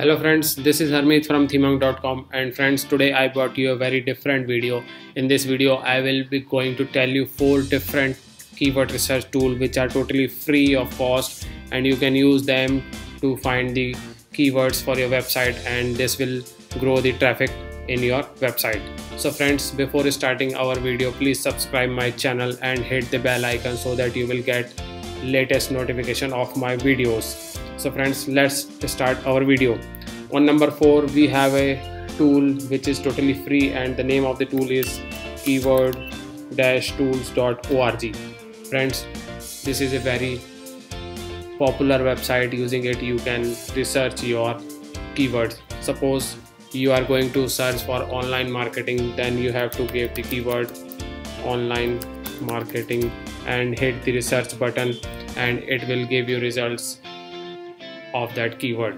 Hello friends, this is Harmeet from Themang.com, and friends, today I brought you a very different video. In this video I will be going to tell you 4 different keyword research tools which are totally free of cost, and you can use them to find the keywords for your website, and this will grow the traffic in your website. So friends, before starting our video, please subscribe my channel and hit the bell icon so that you will get latest notification of my videos. So friends, let's start our video. On number 4 we have a tool which is totally free, and the name of the tool is keyword-tools.org. Friends, this is a very popular website. Using it you can research your keywords. Suppose you are going to search for online marketing, then you have to give the keyword online marketing and hit the research button, and it will give you results of that keyword.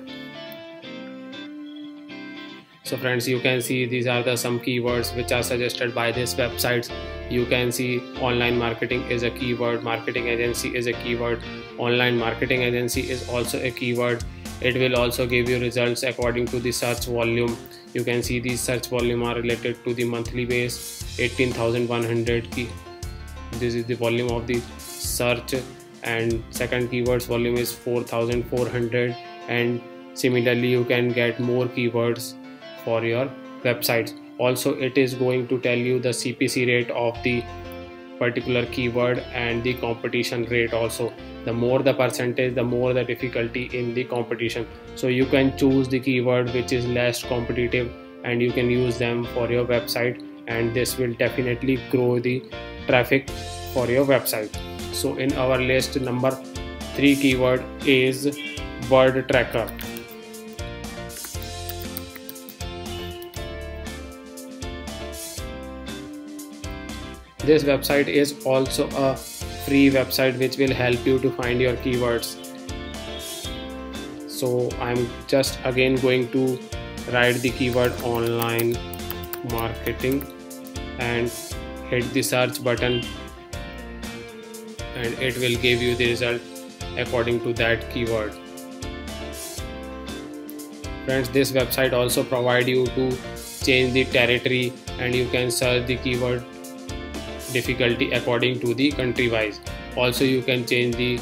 So friends, you can see these are some keywords which are suggested by this website. You can see online marketing is a keyword, marketing agency is a keyword, online marketing agency is also a keyword. It will also give you results according to the search volume. You can see these search volume are related to the monthly base, 18,100 key. This is the volume of the search, and second keywords volume is 4,400, and similarly you can get more keywords for your website. Also, it is going to tell you the CPC rate of the particular keyword and the competition rate also. The more the percentage, the more the difficulty in the competition. So you can choose the keyword which is less competitive and you can use them for your website, and this will definitely grow the traffic for your website. So in our list, number 3 keyword is word tracker. This website is also a free website which will help you to find your keywords. So I'm just again going to write the keyword online marketing and hit the search button, and it will give you the result according to that keyword. Friends, this website also provide you to change the territory, and you can search the keyword difficulty according to the country wise. Also you can change the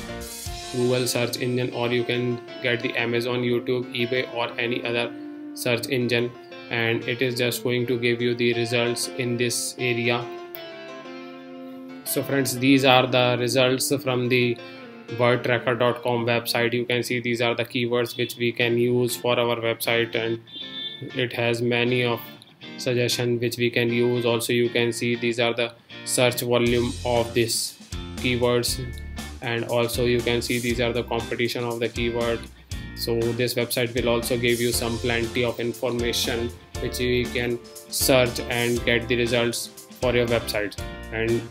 Google search engine, or you can get the Amazon, YouTube, eBay or any other search engine, and it is just going to give you the results in this area. So friends, these are the results from the wordtracker.com website. You can see these are the keywords which we can use for our website, and it has many of suggestions which we can use. Also you can see these are the search volume of this keywords, and also you can see these are the competition of the keyword. So this website will also give you some plenty of information which you can search and get the results for your website, and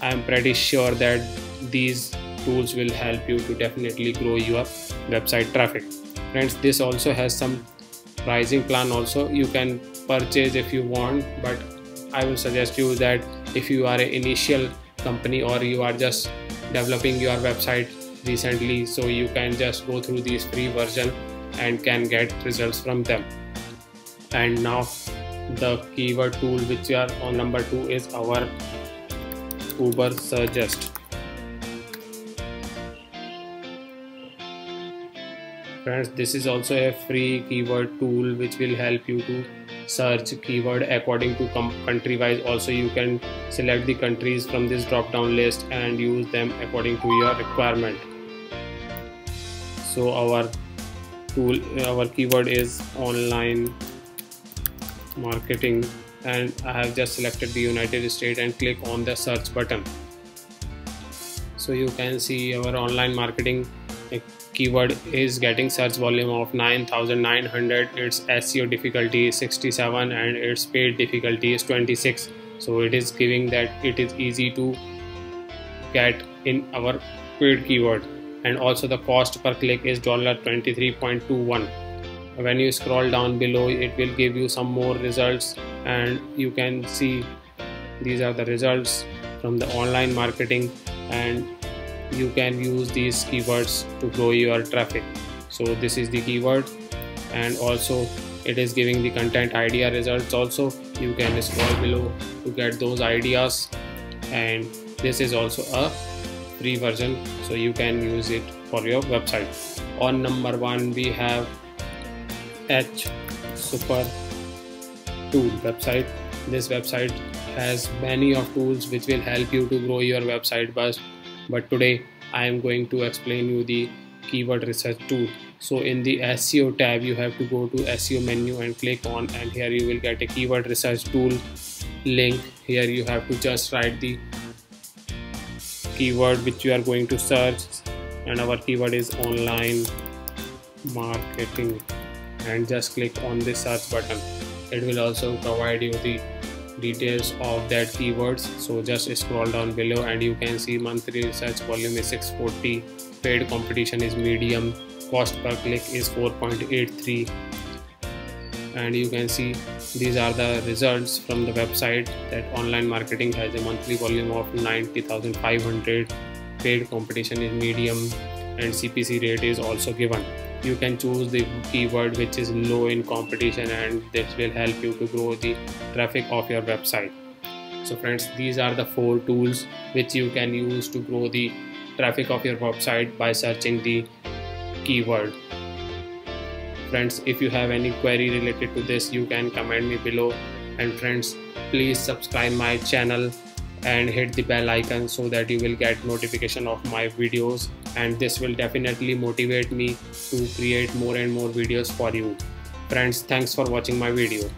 I'm pretty sure that these tools will help you to definitely grow your website traffic. Friends, this also has some pricing plan also. You can purchase if you want, but I will suggest you that if you are an initial company or you are just developing your website recently, so you can just go through this free version and can get results from them. And now the keyword tool which are on number 2 is our Ubersuggest. Friends, this is also a free keyword tool which will help you to search keyword according to country wise. Also you can select the countries from this drop down list and use them according to your requirement. So our keyword is online marketing, and I have just selected the United States and click on the search button. So you can see our online marketing keyword is getting search volume of 9,900, its SEO difficulty is 67 and its paid difficulty is 26. So it is giving that it is easy to get in our paid keyword, and also the cost per click is $23.21. When you scroll down below, it will give you some more results, and you can see these are the results from the online marketing, and you can use these keywords to grow your traffic. So this is the keyword and also it is giving the content idea results also. You can scroll below to get those ideas, and this is also a free version, so you can use it for your website. On number 1 we have H Super Tool website. This website has many of tools which will help you to grow your website, but today I am going to explain you the keyword research tool. So in the SEO tab you have to go to SEO menu and click on, and here you will get a keyword research tool link. Here you have to just write the keyword which you are going to search, and our keyword is online marketing, and just click on the search button. It will also provide you the details of that keywords, so just scroll down below and you can see monthly research volume is 640, paid competition is medium, cost per click is 4.83, and you can see these are the results from the website that online marketing has a monthly volume of 90,500, paid competition is medium, and CPC rate is also given. You can choose the keyword which is low in competition, and this will help you to grow the traffic of your website. So friends, these are the 4 tools which you can use to grow the traffic of your website by searching the keyword. Friends, if you have any query related to this, you can comment me below, and friends, please subscribe my channel and hit the bell icon so that you will get notification of my videos, and this will definitely motivate me to create more and more videos for you. Friends, thanks for watching my video.